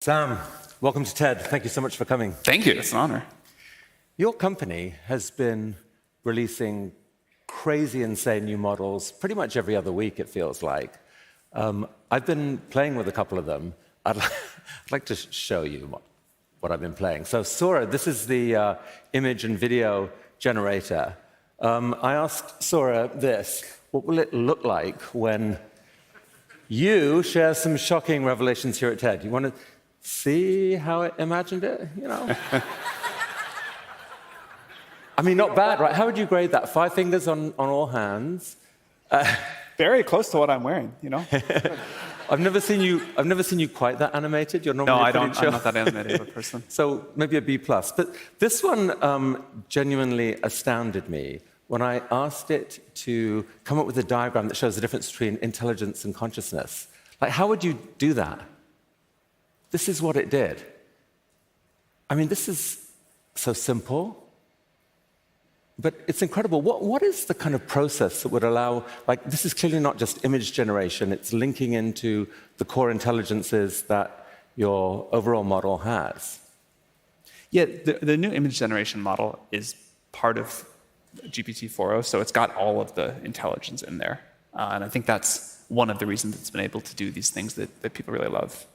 Sam, welcome to TED. Thank you so much for coming. Thank you. It's an honor. Your company has been releasing crazy, insane new models pretty much every other week, it feels like. I've been playing with a couple of them. I'd like to show you what I've been playing. So Sora, this is the image and video generator. I asked Sora this: what will it look like when you share some shocking revelations here at TED? You want to see how it imagined it, you know? I mean, not bad, right? How would you grade that? 5 fingers on all hands. Very close to what I'm wearing, you know? I've never seen you quite that animated. You're normally I'm not that animated of a person. So maybe a B+. But this one genuinely astounded me when I asked it to come up with a diagram that shows the difference between intelligence and consciousness. Like, how would you do that? This is what it did. I mean, this is so simple, but it's incredible. What is the kind of process that would allow, like, this is clearly not just image generation, it's linking into the core intelligences that your overall model has. Yeah, the new image generation model is part of GPT-4o, so it's got all of the intelligence in there. And I think that's one of the reasons it's been able to do these things that people really love.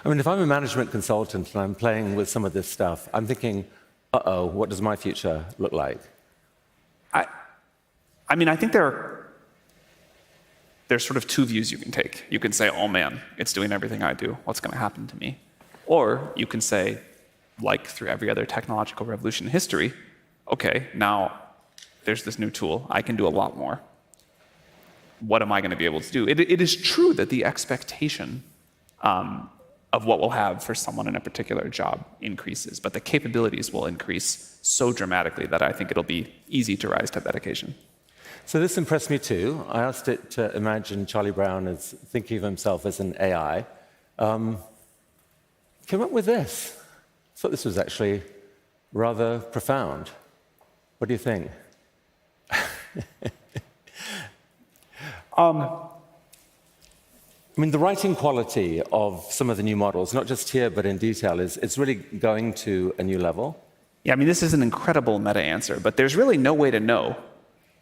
I mean, if I'm a management consultant and I'm playing with some of this stuff, I'm thinking, uh-oh, what does my future look like? I mean, I think there's sort of 2 views you can take. You can say, oh man, it's doing everything I do. What's going to happen to me? Or you can say, like through every other technological revolution in history, okay, now there's this new tool. I can do a lot more. What am I going to be able to do? It is true that the expectation of what we'll have for someone in a particular job increases, but the capabilities will increase so dramatically that I think it'll be easy to rise to that occasion. So this impressed me too. I asked it to imagine Charlie Brown as thinking of himself as an AI. Came up with this. I thought this was actually rather profound. What do you think? I mean, the writing quality of some of the new models, not just here but in detail, it's really going to a new level. Yeah, I mean, this is an incredible meta answer, but there's really no way to know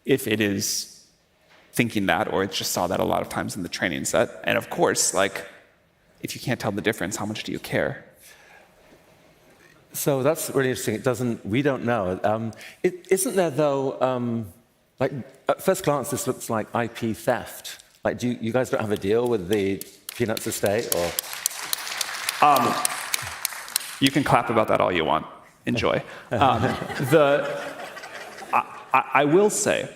if it is thinking that or it just saw that a lot of times in the training set. And of course, like, if you can't tell the difference, how much do you care? So that's really interesting. We don't know. Isn't there, though, like, at first glance, this looks like IP theft. Like, you guys don't have a deal with the Peanuts estate, or? You can clap about that all you want. Enjoy. I will say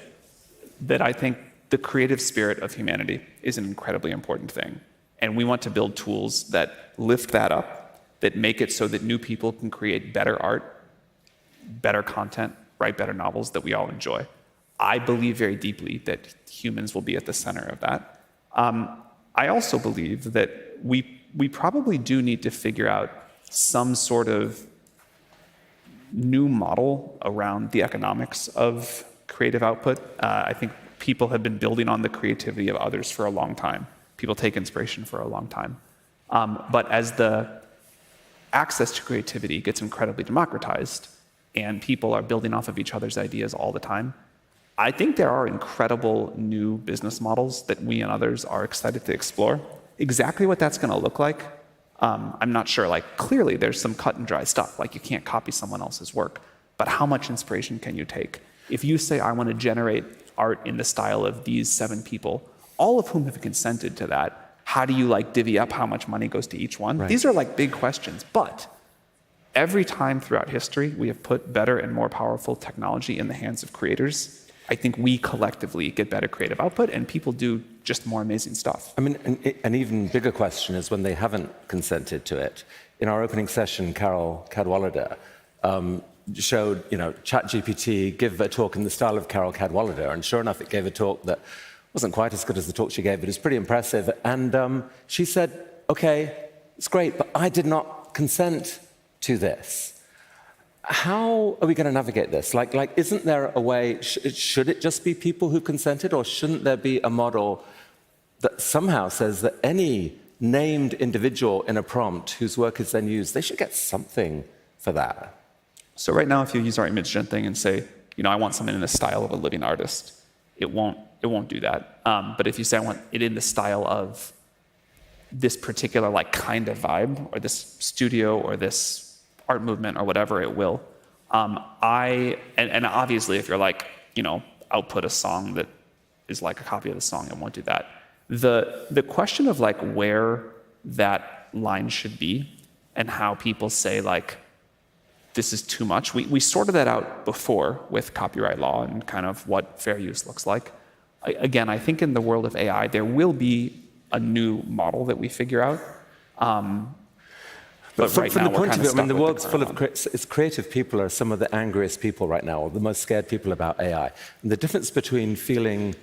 that I think the creative spirit of humanity is an incredibly important thing. And we want to build tools that lift that up, that make it so that new people can create better art, better content, write better novels that we all enjoy. I believe very deeply that humans will be at the center of that. I also believe that we probably do need to figure out some sort of new model around the economics of creative output. I think people have been building on the creativity of others for a long time. People take inspiration for a long time. But as the access to creativity gets incredibly democratized and people are building off of each other's ideas all the time, I think there are incredible new business models that we and others are excited to explore. Exactly what that's going to look like, I'm not sure. Like, clearly there's some cut and dry stuff, like you can't copy someone else's work, but how much inspiration can you take? If you say, I want to generate art in the style of these 7 people, all of whom have consented to that, how do you like divvy up how much money goes to each one? Right. These are like big questions, but every time throughout history we have put better and more powerful technology in the hands of creators, I think we collectively get better creative output and people do just more amazing stuff. I mean, an even bigger question is when they haven't consented to it. In our opening session, Carol Cadwallader showed, ChatGPT give a talk in the style of Carol Cadwallader, and sure enough, it gave a talk that wasn't quite as good as the talk she gave, but it was pretty impressive. And she said, okay, it's great, but I did not consent to this. How are we going to navigate this? Like, isn't there a way, should it just be people who consented, or shouldn't there be a model that somehow says that any named individual in a prompt whose work is then used, they should get something for that. So right now, if you use our image gen thing and say, I want something in the style of a living artist, it won't do that. But if you say I want it in the style of this particular kind of vibe, or this studio, or this art movement, or whatever, it will. And obviously, if you're output a song that is like a copy of the song, it won't do that. The question of where that line should be and how people say this is too much, we sorted that out before with copyright law and kind of what fair use looks like. Again, I think in the world of AI, there will be a new model that we figure out. But from right the now, we're point kind of of view, stuck the with world's full current of one. its creative people are some of the angriest people right now, or the most scared people about AI. And the difference between feeling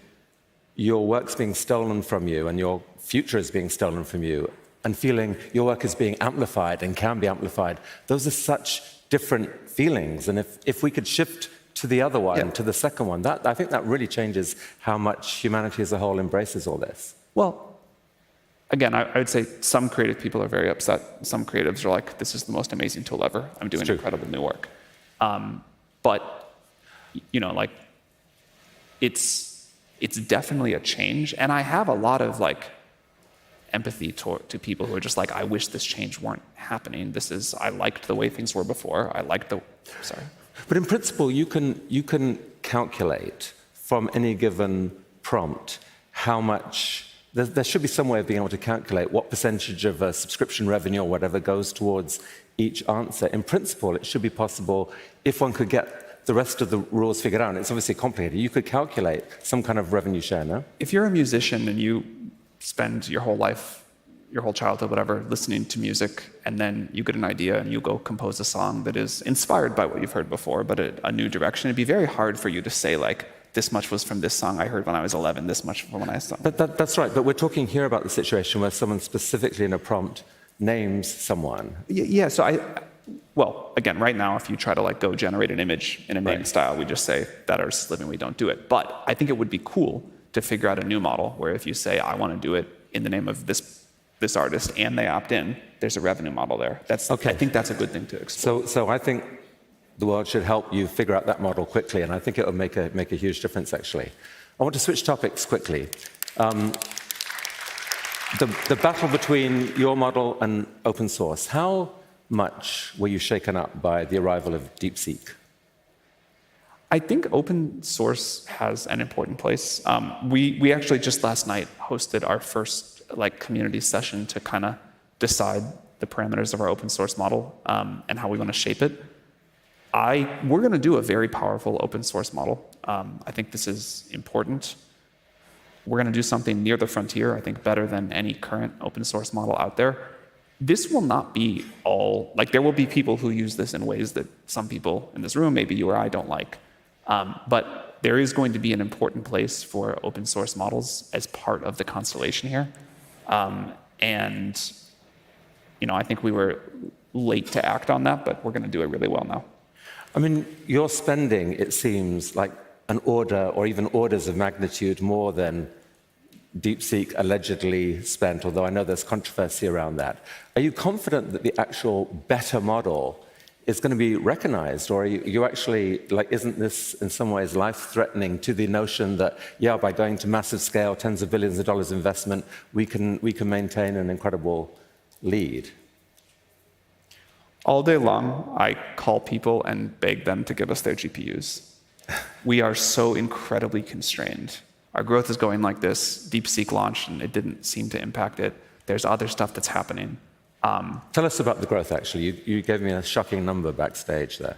your work's being stolen from you and your future is being stolen from you, and feeling your work is being amplified and can be amplified, those are such different feelings. And if we could shift to the other one, to the second one, I think that really changes how much humanity as a whole embraces all this. Well, again, I would say some creative people are very upset. Some creatives are like, this is the most amazing tool ever. I'm doing incredible new work. But, it's definitely a change. And I have a lot of empathy to people who are just I wish this change weren't happening. I liked the way things were before. Sorry. But in principle, you can calculate from any given prompt how much. There should be some way of being able to calculate what percentage of subscription revenue or whatever goes towards each answer. In principle, it should be possible if one could get the rest of the rules figured out. And it's obviously complicated. You could calculate some kind of revenue share, no? If you're a musician and you spend your whole life, your whole childhood, whatever, listening to music, and then you get an idea and you go compose a song that is inspired by what you've heard before, but a new direction, it'd be very hard for you to say, this much was from this song I heard when I was 11, this much from when I saw. That's right, but we're talking here about the situation where someone specifically in a prompt names someone. Yeah, well, again, right now, if you try to go generate an image in a named style, we just say that artist is living, we don't do it. But I think it would be cool to figure out a new model where if you say, I want to do it in the name of this artist, and they opt in, there's a revenue model there. I think that's a good thing to explore. So I think the world should help you figure out that model quickly, and I think it will make a huge difference, actually. I want to switch topics quickly. The battle between your model and open source, how much were you shaken up by the arrival of DeepSeek? I think open source has an important place. We actually just last night hosted our first community session to kind of decide the parameters of our open source model and how we want to shape it. We're going to do a very powerful open source model. I think this is important. We're going to do something near the frontier, I think better than any current open source model out there. This will not be all, there will be people who use this in ways that some people in this room, maybe you or I, don't like. But there is going to be an important place for open source models as part of the constellation here. And I think we were late to act on that, but we're going to do it really well now. I mean, you're spending, it seems, like an order or even orders of magnitude more than DeepSeek allegedly spent, although I know there's controversy around that. Are you confident that the actual better model is going to be recognized, or are you actually, isn't this in some ways life-threatening to the notion that, by going to massive scale, tens of billions of dollars investment, we can maintain an incredible lead? All day long, I call people and beg them to give us their GPUs. We are so incredibly constrained. Our growth is going like this. DeepSeek launched, and it didn't seem to impact it. There's other stuff that's happening. Tell us about the growth, actually. You gave me a shocking number backstage there.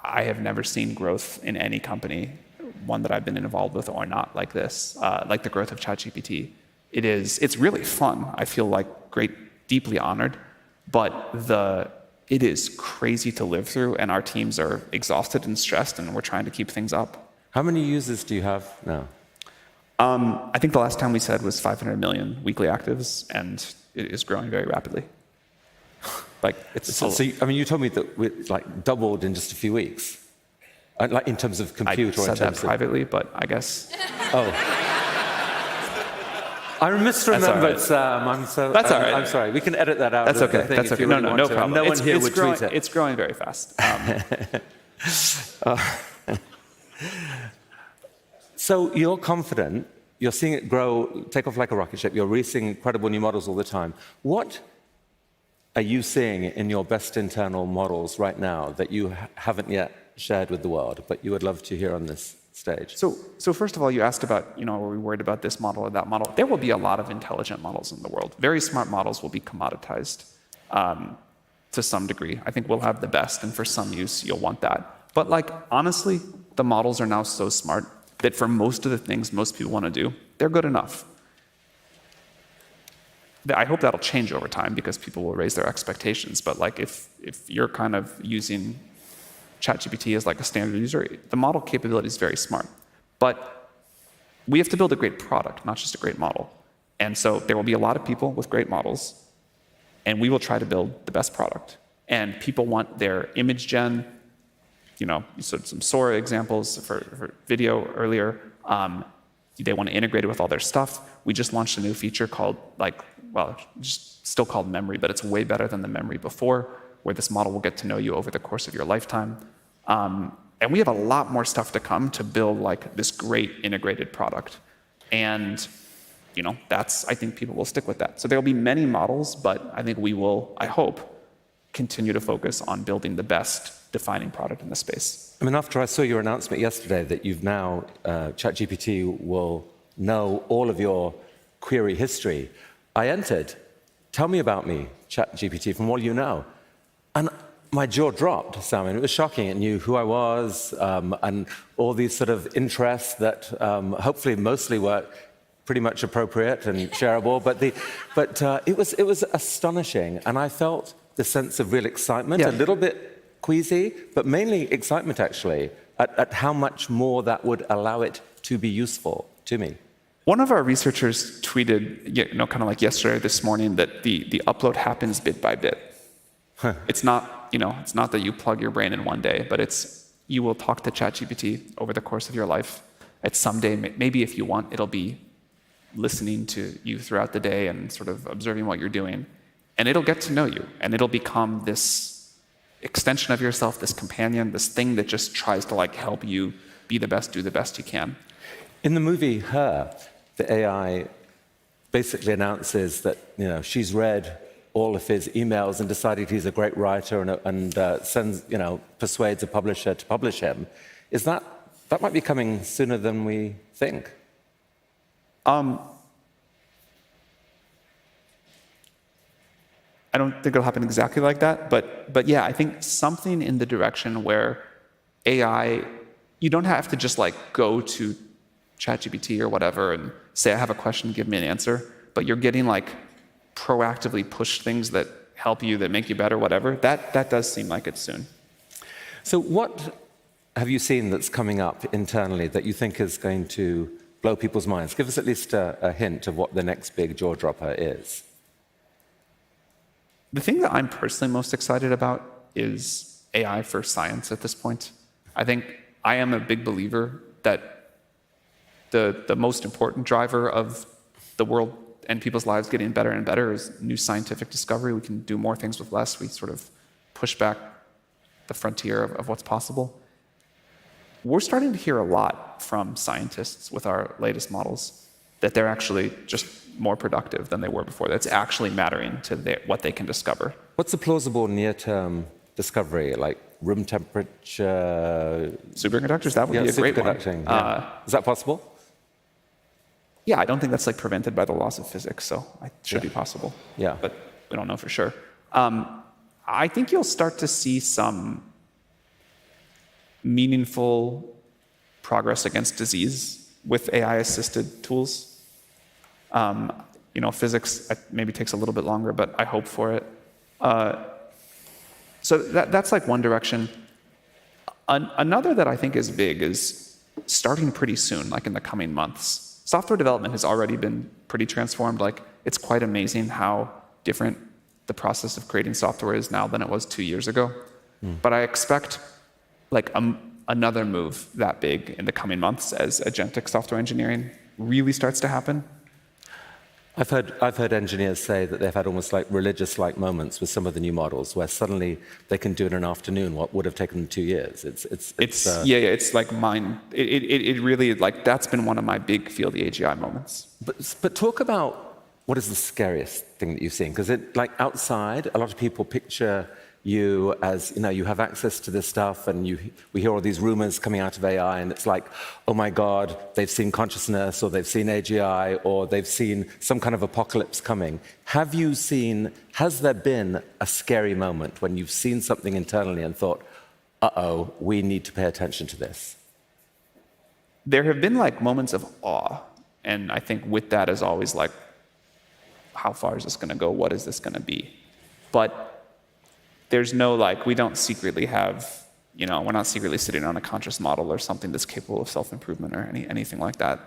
I have never seen growth in any company, one that I've been involved with or not, like this, like the growth of ChatGPT. It's really fun. I feel deeply honored, but it is crazy to live through, and our teams are exhausted and stressed, and we're trying to keep things up. How many users do you have now? I think the last time we said was 500 million weekly actives, and it is growing very rapidly. You told me that we doubled in just a few weeks, in terms of compute. I said that privately, but I guess. Oh. I misremembered, right. Sam. I'm so. That's all right. I'm sorry. We can edit that out. That's of the okay. thing That's if okay. you No, really no, want no to. problem. No one here would growing, tweet it. It's growing very fast. So you're confident. You're seeing it grow, take off like a rocket ship. You're releasing incredible new models all the time. What are you seeing in your best internal models right now that you haven't yet shared with the world, but you would love to hear on this stage? So first of all, you asked about, are we worried about this model or that model? There will be a lot of intelligent models in the world. Very smart models will be commoditized to some degree. I think we'll have the best, and for some use, you'll want that. But honestly, the models are now so smart that for most of the things most people want to do, they're good enough. I hope that'll change over time because people will raise their expectations. But if you're kind of using ChatGPT as a standard user, the model capability is very smart. But we have to build a great product, not just a great model. And so there will be a lot of people with great models, and we will try to build the best product. And people want their image gen. You saw some Sora examples for video earlier. They want to integrate it with all their stuff. We just launched a new feature called, just still called memory, but it's way better than the memory before, where this model will get to know you over the course of your lifetime. And we have a lot more stuff to come to build this great integrated product. And I think people will stick with that. So there'll be many models, but I think we will, I hope, continue to focus on building the best defining product in the space. I mean, after I saw your announcement yesterday that you've now, ChatGPT will know all of your query history, I entered, tell me about me, ChatGPT, from all you know. And my jaw dropped, Simon. It was shocking. It knew who I was and all these sort of interests that hopefully mostly were pretty much appropriate and shareable. But it was astonishing. And I felt the sense of real excitement, a little bit queasy, but mainly excitement, actually, at how much more that would allow it to be useful to me. One of our researchers tweeted, kind of yesterday or this morning, that the upload happens bit by bit. Huh. It's not, it's not that you plug your brain in one day, but you will talk to ChatGPT over the course of your life. At some day, maybe if you want, it'll be listening to you throughout the day and sort of observing what you're doing. And it'll get to know you, and it'll become this extension of yourself, this companion, this thing that just tries to help you be the best, do the best you can. In the movie Her, the AI basically announces that she's read all of his emails and decided he's a great writer and sends persuades a publisher to publish him. Is that might be coming sooner than we think? I don't think it'll happen exactly like that, but yeah, I think something in the direction where AI, you don't have to just go to ChatGPT or whatever and say, I have a question, give me an answer, but you're getting proactively push things that help you, that make you better, whatever. That does seem like it's soon. So what have you seen that's coming up internally that you think is going to blow people's minds? Give us at least a hint of what the next big jaw dropper is. The thing that I'm personally most excited about is AI for science at this point. I think I am a big believer that the most important driver of the world and people's lives getting better and better is new scientific discovery. We can do more things with less. We sort of push back the frontier of what's possible. We're starting to hear a lot from scientists with our latest models that they're actually just more productive than they were before. That's actually mattering to what they can discover. What's a plausible near-term discovery, like room temperature? Superconductors, that would be a great one. Yeah. Is that possible? Yeah, I don't think that's like prevented by the laws of physics, so it should be possible. Yeah. But we don't know for sure. I think you'll start to see some meaningful progress against disease with AI-assisted tools. Physics maybe takes a little bit longer, but I hope for it. So that's like one direction. Another that I think is big is starting pretty soon, like in the coming months. Software development has already been pretty transformed. Like, it's quite amazing how different the process of creating software is now than it was 2 years ago. But I expect like another move that big in the coming months as agentic software engineering really starts to happen. I've heard engineers say that they've had almost like religious-like moments with some of the new models, where suddenly they can do in an afternoon what would have taken them 2 years. It's like mine. It really, like, that's been one of my big feel the AGI moments. But talk about what is the scariest thing that you've seen? Because like outside, a lot of people picture you as, you have access to this stuff, and we hear all these rumors coming out of AI, and it's like, oh my God, they've seen consciousness, or they've seen AGI, or they've seen some kind of apocalypse coming. Has there been a scary moment when you've seen something internally and thought, uh-oh, we need to pay attention to this? There have been like moments of awe, and I think with that is always like, how far is this going to go? What is this going to be? But there's no, like, we don't secretly have, we're not secretly sitting on a conscious model or something that's capable of self-improvement or anything like that.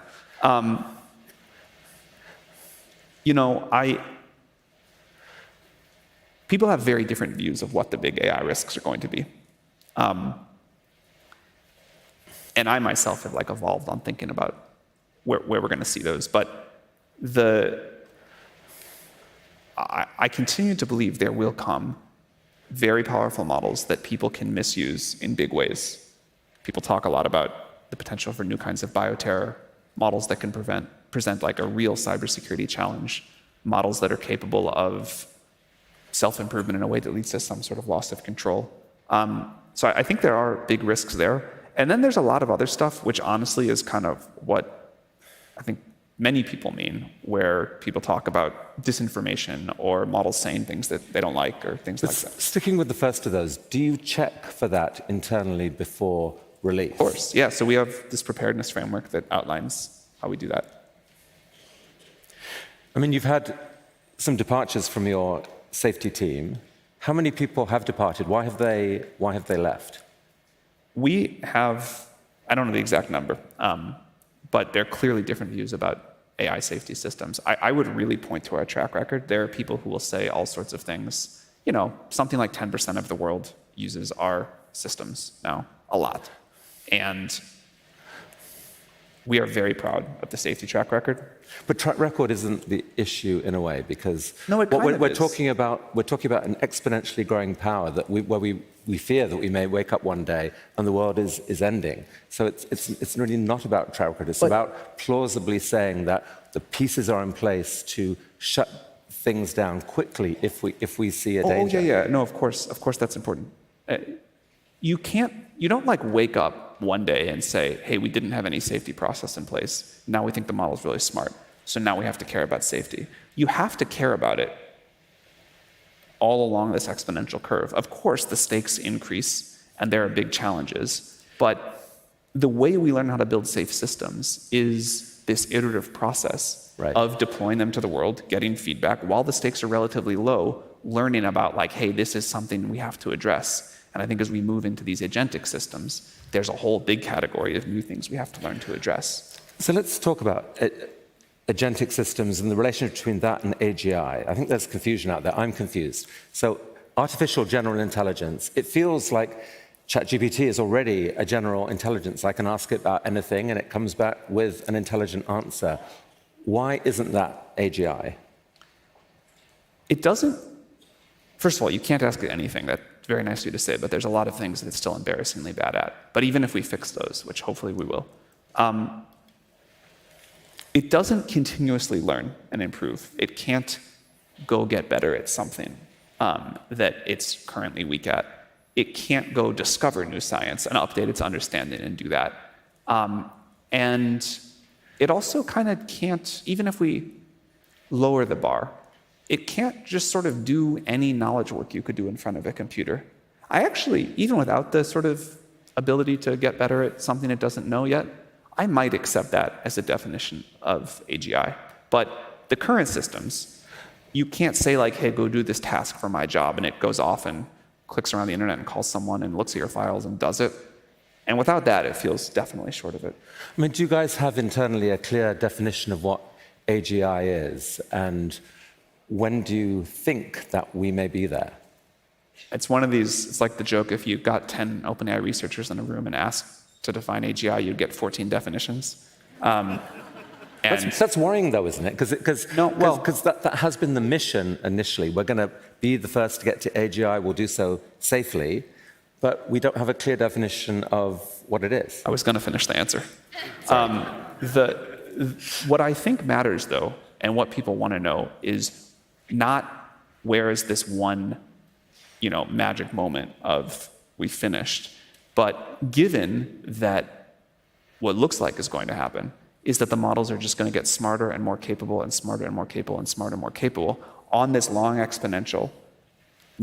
People have very different views of what the big AI risks are going to be. And I myself have like evolved on thinking about where we're going to see those. But I continue to believe there will come very powerful models that people can misuse in big ways. People talk a lot about the potential for new kinds of bioterror, models that can present like a real cybersecurity challenge, models that are capable of self-improvement in a way that leads to some sort of loss of control. So I think there are big risks there. And then there's a lot of other stuff, which honestly is kind of what I think many people mean, where people talk about disinformation or models saying things that they don't like or things like that. Sticking with the first of those, do you check for that internally before release? Of course, yeah. So we have this preparedness framework that outlines how we do that. I mean, you've had some departures from your safety team. How many people have departed? Why have they left? We have, I don't know the exact number, but there are clearly different views about AI safety systems. I would really point to our track record. There are people who will say all sorts of things. Something like 10% of the world uses our systems now, a lot. And we are very proud of the safety track record. But track record isn't the issue in a way, because no, it we're talking about an exponentially growing power where we fear that we may wake up one day and the world is ending. So it's really not about track record. It's about plausibly saying that the pieces are in place to shut things down quickly if we see a danger. Oh yeah. No, of course that's important. You don't like wake up one day and say, hey, we didn't have any safety process in place. Now we think the model's really smart. So now we have to care about safety. You have to care about it all along this exponential curve. Of course, the stakes increase and there are big challenges, but the way we learn how to build safe systems is this iterative process of deploying them to the world, getting feedback while the stakes are relatively low, learning about like, hey, this is something we have to address. And I think as we move into these agentic systems, there's a whole big category of new things we have to learn to address. So let's talk about agentic systems and the relationship between that and AGI. I think there's confusion out there. I'm confused. So artificial general intelligence, it feels like ChatGPT is already a general intelligence. I can ask it about anything and it comes back with an intelligent answer. Why isn't that AGI? It doesn't. First of all, you can't ask it anything. That's very nice of you to say, but there's a lot of things that it's still embarrassingly bad at. But even if we fix those, which hopefully we will, it doesn't continuously learn and improve. It can't go get better at something that it's currently weak at. It can't go discover new science and update its understanding and do that. And it also kind of can't, even if we lower the bar, it can't just sort of do any knowledge work you could do in front of a computer. I actually, even without the sort of ability to get better at something it doesn't know yet, I might accept that as a definition of AGI. But the current systems, you can't say like, hey, go do this task for my job, and it goes off and clicks around the internet and calls someone and looks at your files and does it. And without that, it feels definitely short of it. I mean, do you guys have internally a clear definition of what AGI is? And when do you think that we may be there? It's one of these, it's like the joke, if you got 10 OpenAI researchers in a room and asked to define AGI, you'd get 14 definitions. And That's worrying, though, isn't it? Because that has been the mission initially. We're going to be the first to get to AGI. We'll do so safely, but we don't have a clear definition of what it is. I was going to finish the answer. What I think matters, though, and what people want to know is not where is this one, magic moment of we finished, but given that what looks like is going to happen is that the models are just going to get smarter and more capable and smarter and more capable and smarter and more capable on this long exponential.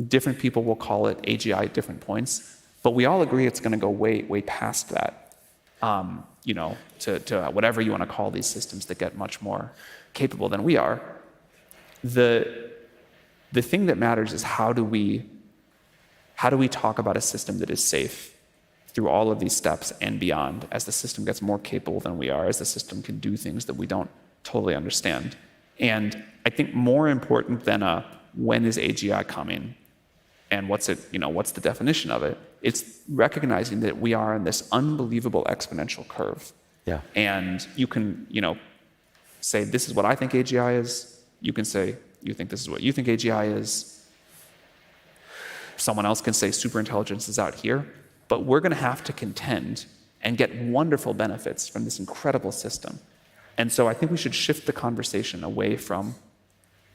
Different people will call it AGI at different points, but we all agree it's going to go way, way past that. To whatever you want to call these systems that get much more capable than we are. The thing that matters is how do we talk about a system that is safe through all of these steps and beyond as the system gets more capable than we are, as the system can do things that we don't totally understand. And I think more important than when is AGI coming and what's the definition of it, it's recognizing that we are in this unbelievable exponential curve. Yeah. And you can, say, this is what I think AGI is. You can say, you think this is what you think AGI is. Someone else can say superintelligence is out here. But we're going to have to contend and get wonderful benefits from this incredible system. And so I think we should shift the conversation away from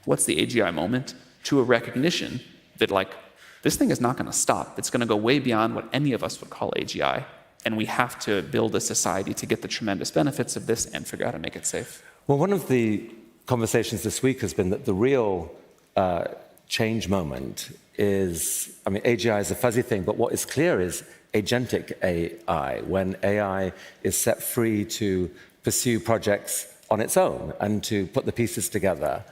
what's the AGI moment to a recognition that, this thing is not going to stop. It's going to go way beyond what any of us would call AGI. And we have to build a society to get the tremendous benefits of this and figure out how to make it safe. Well, one of the conversations this week has been that the real change moment is, AGI is a fuzzy thing, but what is clear is agentic AI, when AI is set free to pursue projects on its own and to put the pieces together.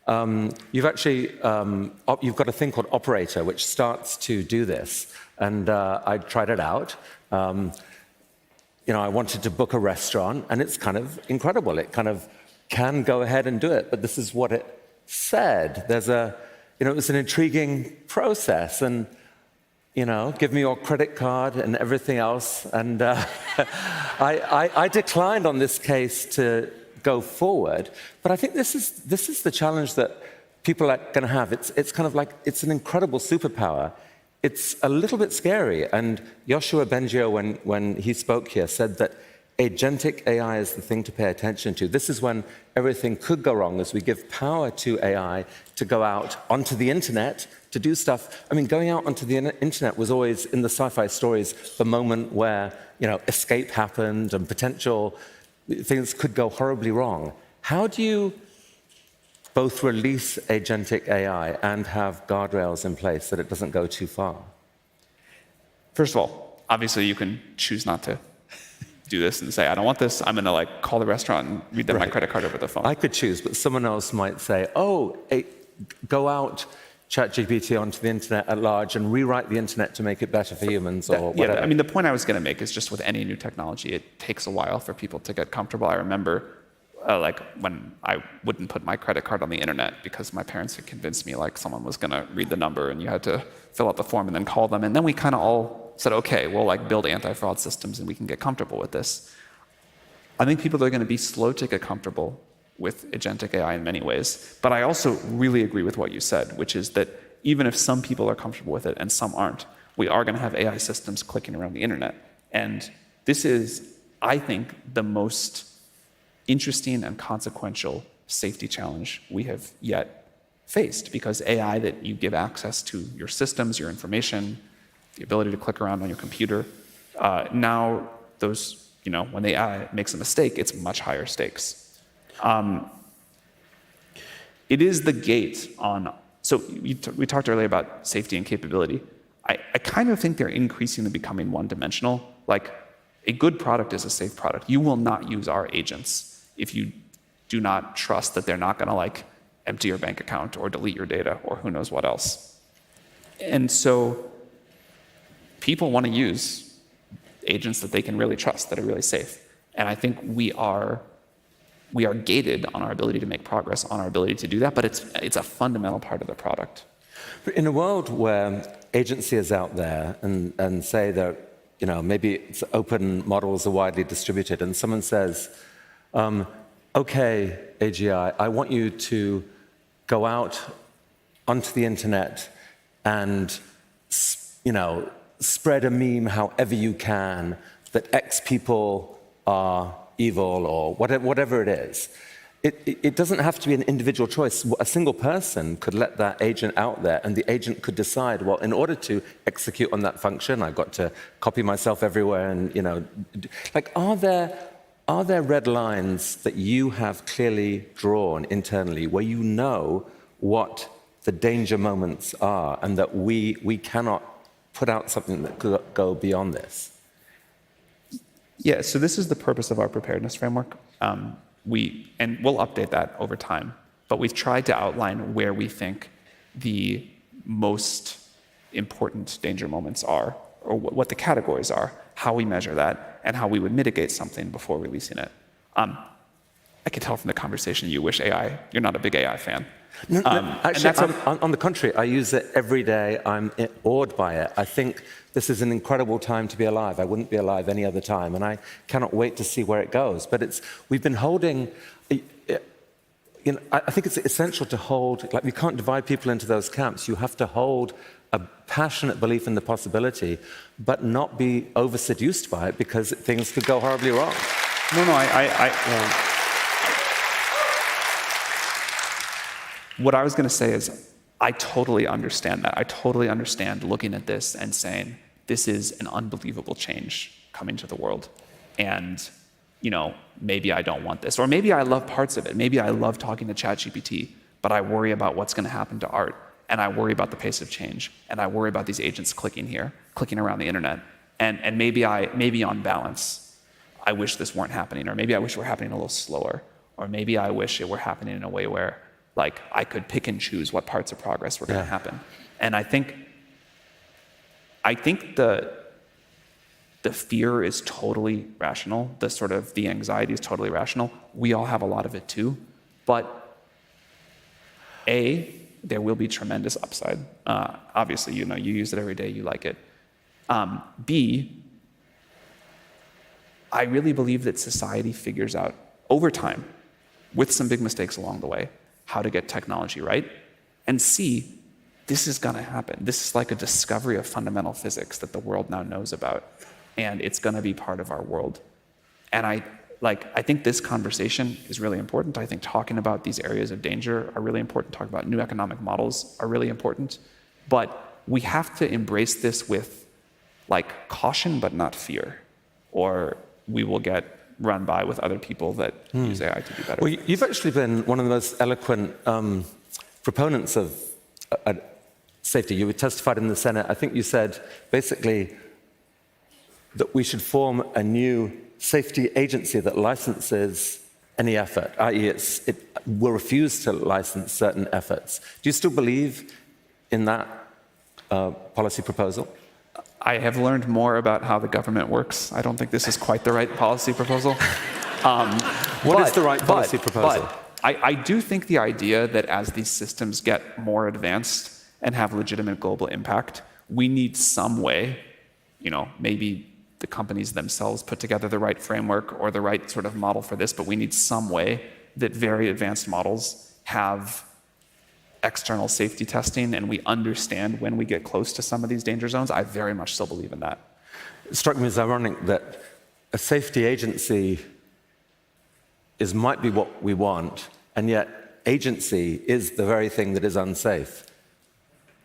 You've got a thing called Operator, which starts to do this. And I tried it out. I wanted to book a restaurant, and it's kind of incredible. It kind of can go ahead and do it, but this is what it said. It was an intriguing process, and give me your credit card and everything else. And I declined on this case to go forward. But I think this is the challenge that people are going to have. It's kind of like, it's an incredible superpower. It's a little bit scary. And Yoshua Bengio, when he spoke here, said that agentic AI is the thing to pay attention to. This is when everything could go wrong as we give power to AI to go out onto the internet to do stuff. Going out onto the internet was always, in the sci-fi stories, the moment where, escape happened and potential things could go horribly wrong. How do you both release agentic AI and have guardrails in place that it doesn't go too far? First of all, obviously you can choose not to do this and say, I don't want this. I'm going to call the restaurant and read them my credit card over the phone. I could choose, but someone else might say, go out, ChatGPT onto the internet at large and rewrite the internet to make it better for humans or whatever. Yeah, the point I was going to make is just with any new technology, it takes a while for people to get comfortable. I remember when I wouldn't put my credit card on the internet because my parents had convinced me someone was going to read the number and you had to fill out the form and then call them. And then we kind of all said, okay, we'll build anti-fraud systems and we can get comfortable with this. I think people are going to be slow to get comfortable with agentic AI in many ways. But I also really agree with what you said, which is that even if some people are comfortable with it and some aren't, we are going to have AI systems clicking around the internet. And this is, I think, the most interesting and consequential safety challenge we have yet faced, because AI that you give access to your systems, your information, the ability to click around on your computer, now those, when the AI makes a mistake, it's much higher stakes. It is the gate on, so we talked earlier about safety and capability. I kind of think they're increasingly becoming one-dimensional. A good product is a safe product. You will not use our agents if you do not trust that they're not going to empty your bank account or delete your data or who knows what else. And so people want to use agents that they can really trust, that are really safe. And I think we are gated on our ability to make progress, on our ability to do that, but it's a fundamental part of the product. But in a world where agency is out there and say that, maybe it's open models are widely distributed, and someone says, okay, AGI, I want you to go out onto the internet and, spread a meme however you can that X people are evil or whatever it is. It doesn't have to be an individual choice. A single person could let that agent out there, and the agent could decide, well, in order to execute on that function, I've got to copy myself everywhere. And are there red lines that you have clearly drawn internally, where you know what the danger moments are, and that we cannot put out something that could go beyond this? Yeah, so this is the purpose of our preparedness framework. We'll update that over time, but we've tried to outline where we think the most important danger moments are, or what the categories are, how we measure that, and how we would mitigate something before releasing it. I can tell from the conversation you're not a big AI fan. No, actually, on the contrary, I use it every day. I'm awed by it. I think this is an incredible time to be alive. I wouldn't be alive any other time, and I cannot wait to see where it goes. But we've been holding, I think it's essential to hold, we can't divide people into those camps. You have to hold a passionate belief in the possibility, but not be over-seduced by it, because things could go horribly wrong. What I was going to say is, I totally understand that. I totally understand looking at this and saying, this is an unbelievable change coming to the world. And, maybe I don't want this. Or maybe I love parts of it. Maybe I love talking to ChatGPT, but I worry about what's going to happen to art. And I worry about the pace of change. And I worry about these agents clicking around the internet. And maybe on balance, I wish this weren't happening. Or maybe I wish it were happening a little slower. Or maybe I wish it were happening in a way where I could pick and choose what parts of progress were going to happen. And I think the fear is totally rational. The anxiety is totally rational. We all have a lot of it too. But there will be tremendous upside. Obviously, you use it every day, you like it. B, I really believe that society figures out over time, with some big mistakes along the way, how to get technology right. And C, this is going to happen. This is like a discovery of fundamental physics that the world now knows about, and it's going to be part of our world. And I think this conversation is really important. I think talking about these areas of danger are really important. Talking about new economic models are really important. But we have to embrace this with caution but not fear, or we will get run by with other people that use AI to do better. Well, you've actually been one of the most eloquent proponents of safety. You testified in the Senate. I think you said basically that we should form a new safety agency that licenses any effort, i.e. it will refuse to license certain efforts. Do you still believe in that policy proposal? I have learned more about how the government works. I don't think this is quite the right policy proposal. What is the right policy proposal? But I do think the idea that as these systems get more advanced and have legitimate global impact, we need some way, maybe the companies themselves put together the right framework or the right sort of model for this, but we need some way that very advanced models have external safety testing, and we understand when we get close to some of these danger zones. I very much still believe in that. It struck me as ironic that a safety agency might be what we want, and yet agency is the very thing that is unsafe.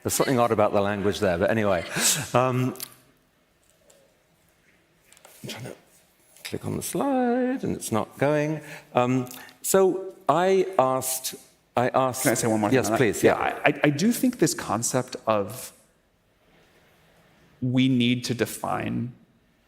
There's something odd about the language there, but anyway. I'm trying to click on the slide, and it's not going. So I asked... Can I say one more thing? Yes, please. Yeah, I do think this concept of we need to define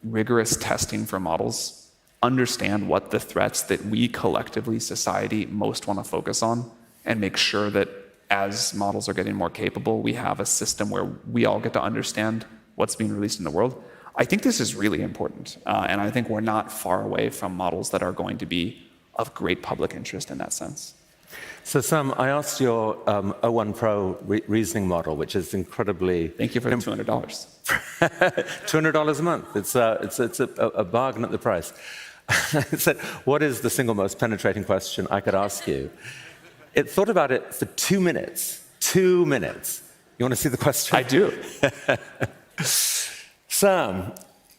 rigorous testing for models, understand what the threats that we collectively, society, most want to focus on, and make sure that as models are getting more capable, we have a system where we all get to understand what's being released in the world. I think this is really important, and I think we're not far away from models that are going to be of great public interest in that sense. So, Sam, I asked your O1 Pro reasoning model, which is incredibly... Thank you for the $200. $200 a month. It's a bargain at the price. It said, what is the single most penetrating question I could ask you? It thought about it for 2 minutes. 2 minutes. You want to see the question? I do. Sam,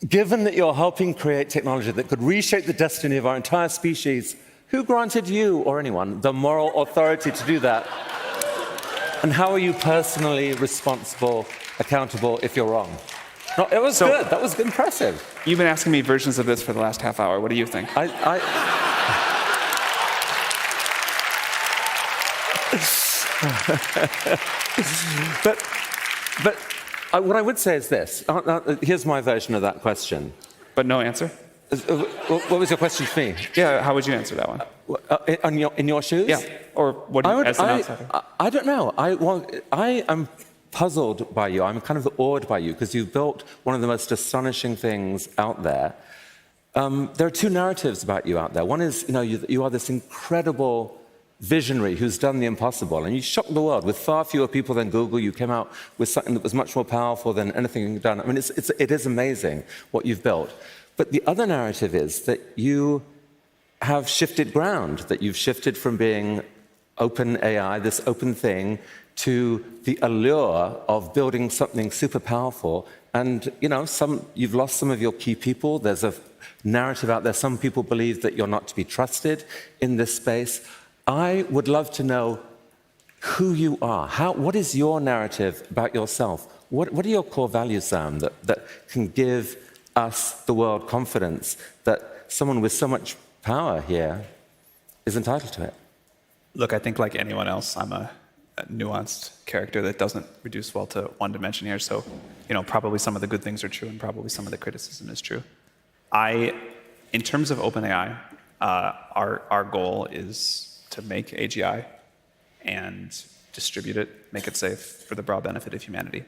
given that you're helping create technology that could reshape the destiny of our entire species, who granted you, or anyone, the moral authority to do that? And how are you personally responsible, accountable if you're wrong? No, it was good. That was impressive. You've been asking me versions of this for the last half hour. What do you think? But what I would say is this. Here's my version of that question. But no answer? What was your question to me? Yeah, how would you answer that one? In your shoes? Yeah. Or what do you, as an outsider? I don't know. I am puzzled by you. I'm kind of awed by you because you've built one of the most astonishing things out there. There are two narratives about you out there. One is, you are this incredible visionary who's done the impossible, and you shocked the world with far fewer people than Google. You came out with something that was much more powerful than anything you've done. I mean, it is amazing what you've built. But the other narrative is that you have shifted ground, that you've shifted from being OpenAI, this open thing, to the allure of building something super powerful. And, you've lost some of your key people. There's a narrative out there. Some people believe that you're not to be trusted in this space. I would love to know who you are. What is your narrative about yourself? What are your core values, Sam, that can give us, the world, confidence that someone with so much power here is entitled to it? Look, I think like anyone else, I'm a nuanced character that doesn't reduce well to one dimension here. So, probably some of the good things are true and probably some of the criticism is true. In terms of OpenAI, our goal is to make AGI and distribute it, make it safe for the broad benefit of humanity.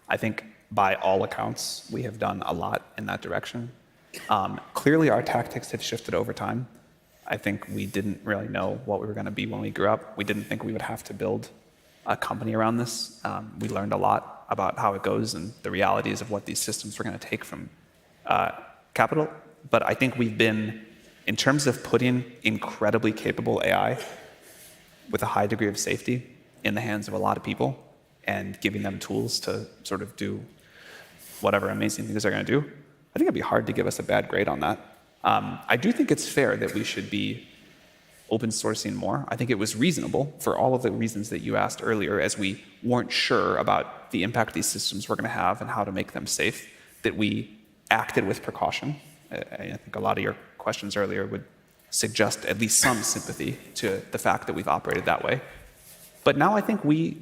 I think by all accounts, we have done a lot in that direction. Clearly, our tactics have shifted over time. I think we didn't really know what we were going to be when we grew up. We didn't think we would have to build a company around this. We learned a lot about how it goes and the realities of what these systems were going to take from capital. But I think we've been, in terms of putting incredibly capable AI with a high degree of safety in the hands of a lot of people and giving them tools to sort of do whatever amazing things they're going to do, I think it'd be hard to give us a bad grade on that. I do think it's fair that we should be open sourcing more. I think it was reasonable for all of the reasons that you asked earlier, as we weren't sure about the impact these systems were going to have and how to make them safe, that we acted with precaution. I think a lot of your questions earlier would suggest at least some sympathy to the fact that we've operated that way. But now I think we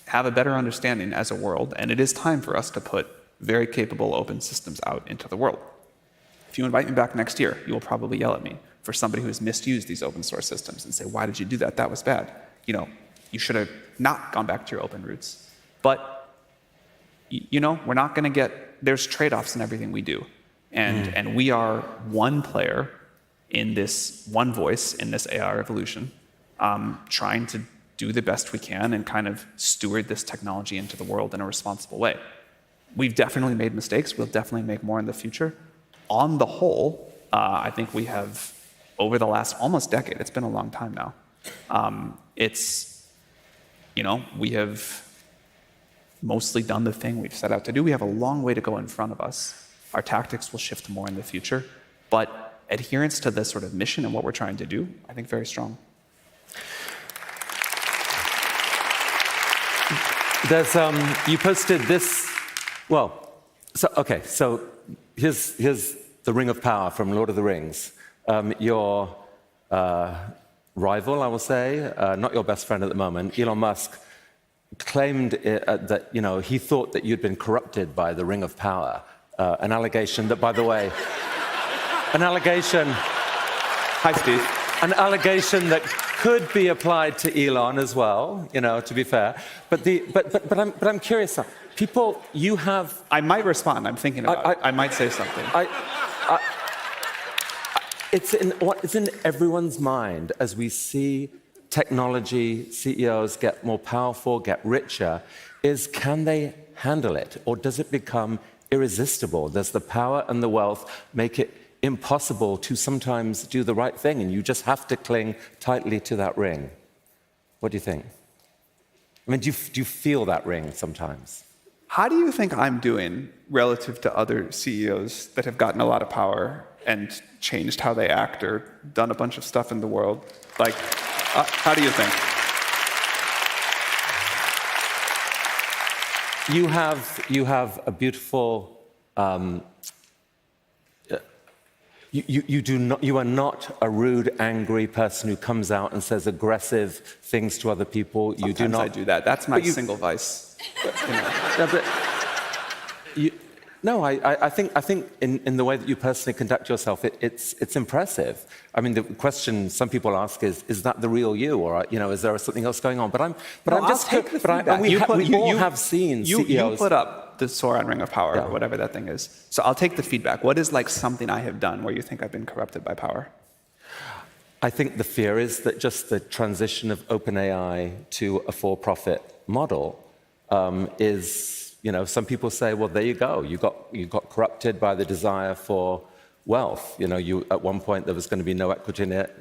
have a better understanding as a world, and it is time for us to put very capable open systems out into the world. If you invite me back next year, you will probably yell at me for somebody who has misused these open source systems and say, why did you do that? That was bad. You should have not gone back to your open roots. But, we're not going to there's trade-offs in everything we do. And we are one player in this, one voice in this AI revolution, trying to do the best we can and kind of steward this technology into the world in a responsible way. We've definitely made mistakes. We'll definitely make more in the future. On the whole, I think we have, over the last almost decade, it's been a long time now, we have mostly done the thing we've set out to do. We have a long way to go in front of us. Our tactics will shift more in the future, but adherence to this sort of mission and what we're trying to do, I think very strong. There's, you posted this, so here's the Ring of Power from Lord of the Rings. Your rival, I will say, not your best friend at the moment, Elon Musk, claimed that he thought that you'd been corrupted by the Ring of Power. An allegation that, by the way, Hi, Steve. An allegation that could be applied to Elon as well, to be fair. But I'm curious. People, you have. I might respond. I'm thinking about it. I might say something. It's in everyone's mind as we see technology CEOs get more powerful, get richer, is can they handle it, or does it become irresistible? Does the power and the wealth make it impossible to sometimes do the right thing, and you just have to cling tightly to that ring. What do you think? I mean, do you feel that ring sometimes? How do you think I'm doing relative to other CEOs that have gotten a lot of power and changed how they act or done a bunch of stuff in the world? Like, how do you think? You have a beautiful. You are not a rude, angry person who comes out and says aggressive things to other people. Sometimes you do not. I do that. That's my single vice. But, you know. I think in the way that you personally conduct yourself, it's impressive. I mean, the question some people ask is that the real you, or is there something else going on? But we all have seen CEOs. You put up the Sauron Ring of Power, or whatever that thing is. So I'll take the feedback. What is like something I have done where you think I've been corrupted by power? I think the fear is that just the transition of OpenAI to a for-profit model is, some people say, well, there you go. You got corrupted by the desire for wealth. At one point there was going to be no equity in it.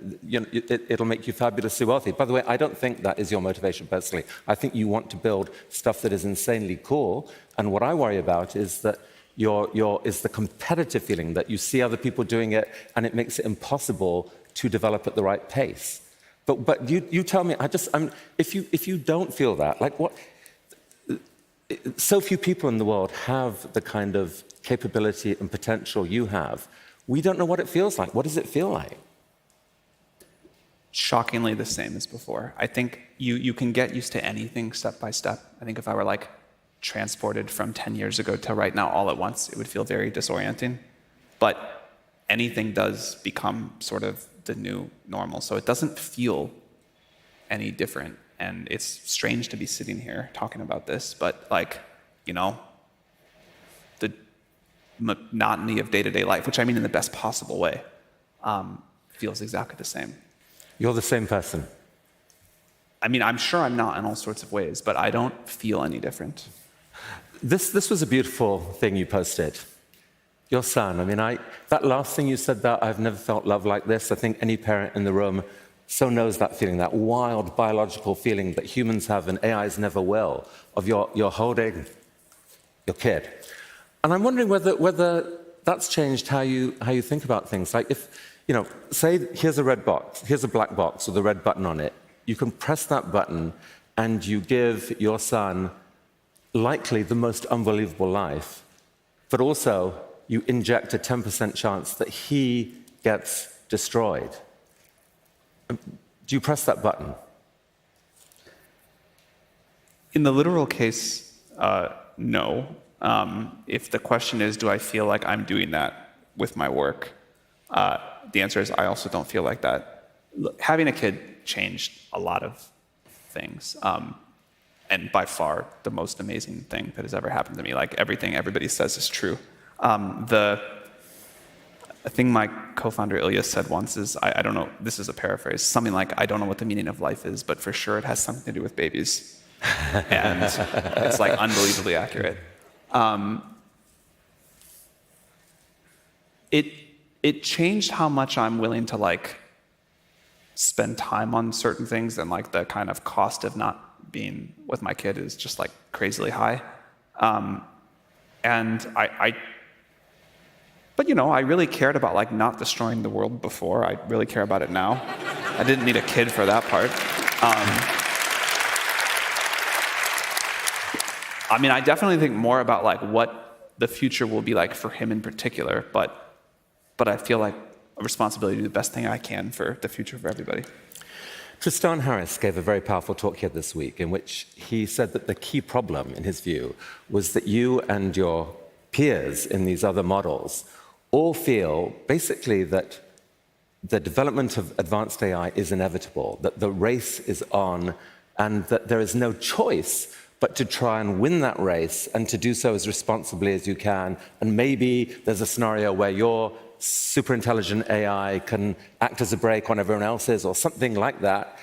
It'll make you fabulously wealthy. By the way, I don't think that is your motivation personally. I think you want to build stuff that is insanely cool. And what I worry about is that is the competitive feeling that you see other people doing it, and it makes it impossible to develop at the right pace. But you tell me. If you don't feel that, like what? So few people in the world have the kind of capability and potential you have. We don't know what it feels like. What does it feel like? Shockingly the same as before. I think you can get used to anything step by step. I think if I were like transported from 10 years ago to right now all at once, it would feel very disorienting. But anything does become sort of the new normal. So it doesn't feel any different. And it's strange to be sitting here talking about this, but the monotony of day-to-day life, which I mean in the best possible way, feels exactly the same. You're the same person. I mean, I'm sure I'm not in all sorts of ways, but I don't feel any different. This was a beautiful thing you posted. Your son. I mean, that last thing you said, that I've never felt love like this. I think any parent in the room so knows that feeling, that wild biological feeling that humans have and AIs never will, of you're holding your kid. And I'm wondering whether that's changed how you think about things. Like if, say here's a red box, here's a black box with a red button on it. You can press that button and you give your son likely the most unbelievable life, but also you inject a 10% chance that he gets destroyed. Do you press that button? In the literal case, no. If the question is, do I feel like I'm doing that with my work? The answer is, I also don't feel like that. Having a kid changed a lot of things. And by far, the most amazing thing that has ever happened to me. Like everything everybody says is true. A thing my co-founder Ilya said once is, I don't know, this is a paraphrase, something like, I don't know what the meaning of life is, but for sure it has something to do with babies. And it's like unbelievably accurate. It changed how much I'm willing to spend time on certain things, and the kind of cost of not being with my kid is just crazily high. But I really cared about not destroying the world before. I really care about it now. I didn't need a kid for that part. I definitely think more about what the future will be like for him in particular, but I feel like a responsibility to do the best thing I can for the future of everybody. Tristan Harris gave a very powerful talk here this week in which he said that the key problem, in his view, was that you and your peers in these other models all feel basically that the development of advanced AI is inevitable, that the race is on, and that there is no choice but to try and win that race and to do so as responsibly as you can. And maybe there's a scenario where your super intelligent AI can act as a brake on everyone else's or something like that.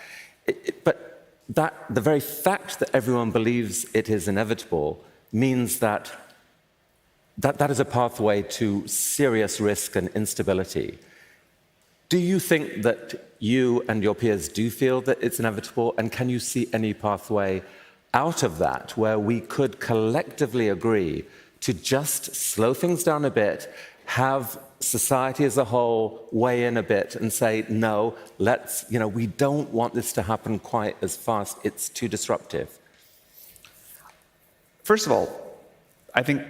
But the very fact that everyone believes it is inevitable means that that is a pathway to serious risk and instability. Do you think that you and your peers do feel that it's inevitable? And can you see any pathway out of that where we could collectively agree to just slow things down a bit, have society as a whole weigh in a bit and say, no, we don't want this to happen quite as fast. It's too disruptive. First of all, I think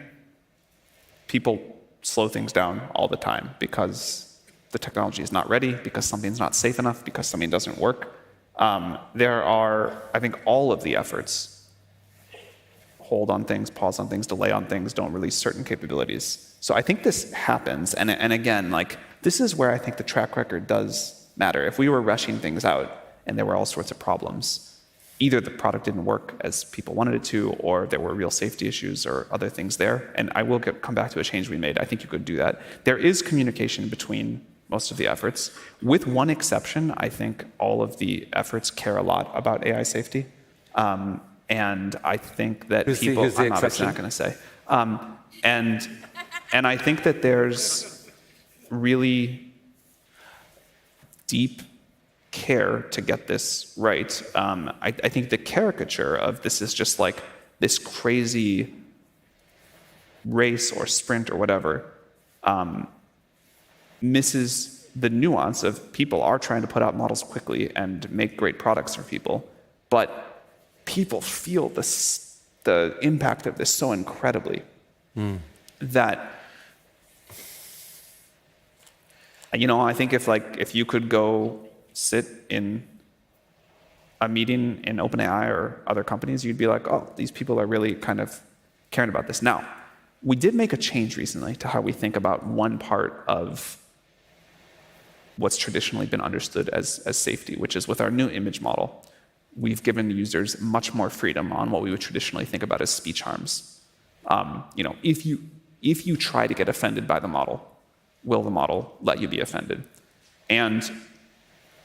people slow things down all the time because the technology is not ready, because something's not safe enough, because something doesn't work. There are, I think, all of the efforts hold on things, pause on things, delay on things, don't release certain capabilities. So I think this happens. And again, this is where I think the track record does matter. If we were rushing things out and there were all sorts of problems, either the product didn't work as people wanted it to, or there were real safety issues or other things there. And I will come back to a change we made. I think you could do that. There is communication between most of the efforts. With one exception, I think all of the efforts care a lot about AI safety. And I think that people, I'm obviously not going to say. And I think that there's really deep care to get this right. I think the caricature of this is just like this crazy race or sprint or whatever misses the nuance of people are trying to put out models quickly and make great products for people, but people feel the impact of this so incredibly that, I think if you could go sit in a meeting in OpenAI or other companies, you'd be like, oh, these people are really kind of caring about this. Now, we did make a change recently to how we think about one part of what's traditionally been understood as safety, which is with our new image model. We've given users much more freedom on what we would traditionally think about as speech harms. If you try to get offended by the model, will the model let you be offended? And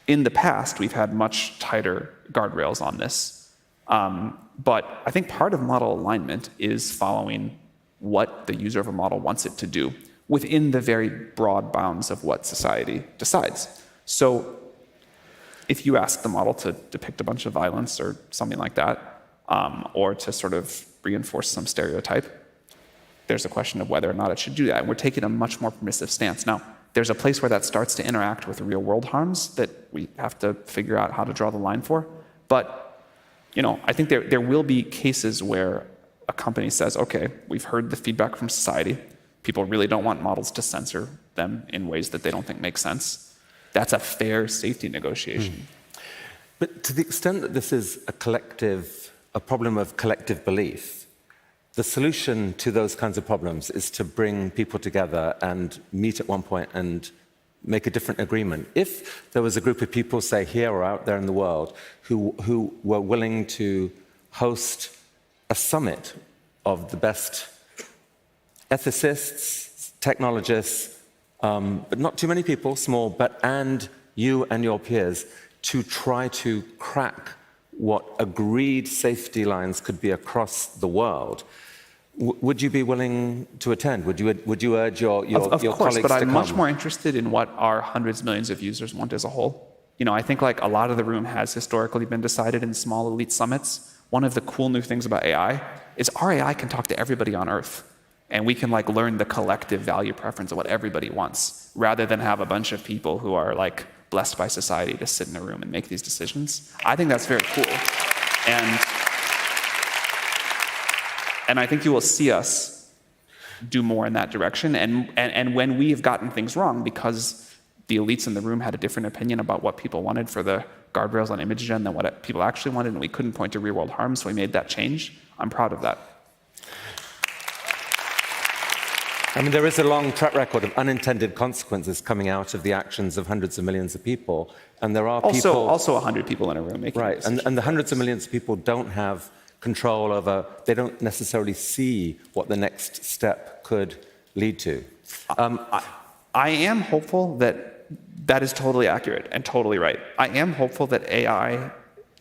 in the past, we've had much tighter guardrails on this. But I think part of model alignment is following what the user of a model wants it to do within the very broad bounds of what society decides. So if you ask the model to depict a bunch of violence or something like that, or to sort of reinforce some stereotype, there's a question of whether or not it should do that. And we're taking a much more permissive stance. Now, there's a place where that starts to interact with real world harms that we have to figure out how to draw the line for. But, I think there will be cases where a company says, okay, we've heard the feedback from society. People really don't want models to censor them in ways that they don't think make sense. That's a fair safety negotiation. But to the extent that this is a problem of collective belief, the solution to those kinds of problems is to bring people together and meet at one point and make a different agreement. If there was a group of people, say here or out there in the world, who were willing to host a summit of the best ethicists, technologists, but not too many people, small, and you and your peers to try to crack what agreed safety lines could be across the world. Would you be willing to attend? Would you urge your colleagues to come? Of course, but I'm much more interested in what our hundreds of millions of users want as a whole. I think a lot of the room has historically been decided in small elite summits. One of the cool new things about AI is our AI can talk to everybody on Earth. And we can learn the collective value preference of what everybody wants, rather than have a bunch of people who are blessed by society to sit in a room and make these decisions. I think that's very cool. And I think you will see us do more in that direction. And when we have gotten things wrong, because the elites in the room had a different opinion about what people wanted for the guardrails on image gen than what people actually wanted, and we couldn't point to real world harm, so we made that change. I'm proud of that. There is a long track record of unintended consequences coming out of the actions of hundreds of millions of people, and there are also 100 people in a room making right, and the hundreds of millions of people don't have control over. They don't necessarily see what the next step could lead to. I am hopeful that is totally accurate and totally right. I am hopeful that AI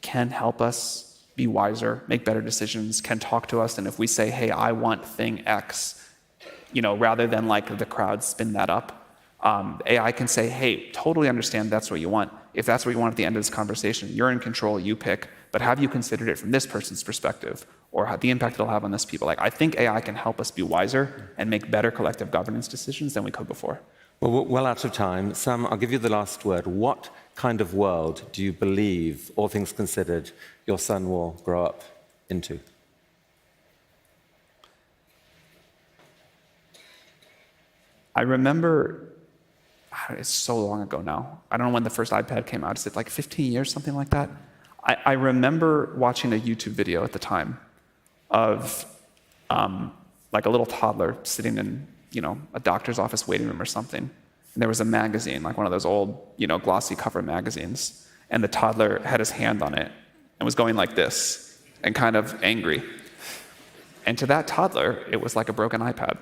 can help us be wiser, make better decisions, can talk to us, and if we say, hey, I want thing X, rather than like the crowd spin that up. AI can say, hey, totally understand that's what you want. If that's what you want at the end of this conversation, you're in control, you pick, but have you considered it from this person's perspective or the impact it'll have on this people? Like, I think AI can help us be wiser and make better collective governance decisions than we could before. Well, we're well out of time. Sam, I'll give you the last word. What kind of world do you believe, all things considered, your son will grow up into? I remember, it's so long ago now. I don't know when the first iPad came out. Is it like 15 years, something like that? I remember watching a YouTube video at the time of like a little toddler sitting in, a doctor's office waiting room or something. And there was a magazine, like one of those old, glossy cover magazines. And the toddler had his hand on it and was going like this and kind of angry. And to that toddler, it was like a broken iPad.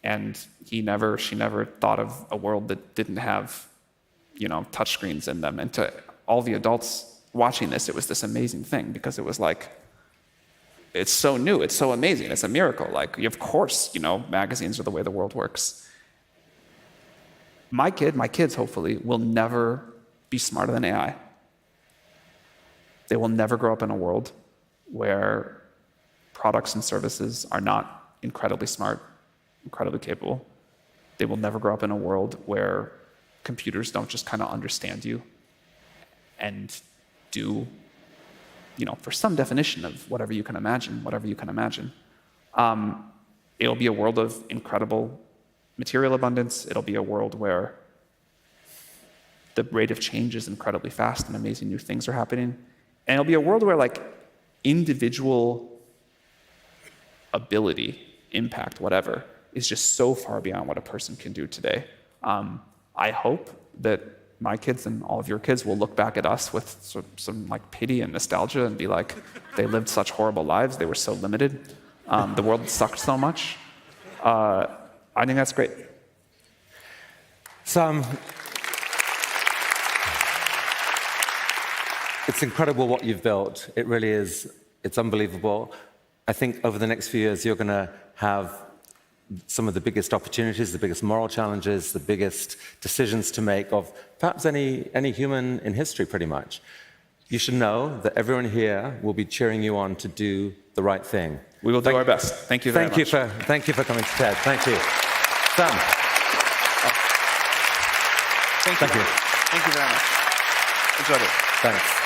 And she never thought of a world that didn't have, touchscreens in them. And to all the adults watching this, it was this amazing thing because it was like, it's so new, it's so amazing, it's a miracle. Like, of course, magazines are the way the world works. My kids, hopefully, will never be smarter than AI. They will never grow up in a world where products and services are not incredibly smart, incredibly capable. They will never grow up in a world where computers don't just kind of understand you and do, for some definition of whatever you can imagine. It'll be a world of incredible material abundance. It'll be a world where the rate of change is incredibly fast and amazing new things are happening. And it'll be a world where like individual ability, impact, whatever, is just so far beyond what a person can do today. I hope that my kids and all of your kids will look back at us with some like pity and nostalgia and be like, they lived such horrible lives, they were so limited, the world sucked so much. I think that's great. Sam, it's incredible what you've built. It really is. It's unbelievable. I think over the next few years, you're going to have some of the biggest opportunities, the biggest moral challenges, the biggest decisions to make of perhaps any human in history, pretty much. You should know that everyone here will be cheering you on to do the right thing. We will do our best. Thank you very much. Thank you for coming to TED. Thank you. Sam. Thank you. Thank you very much. Enjoyed it. Thanks.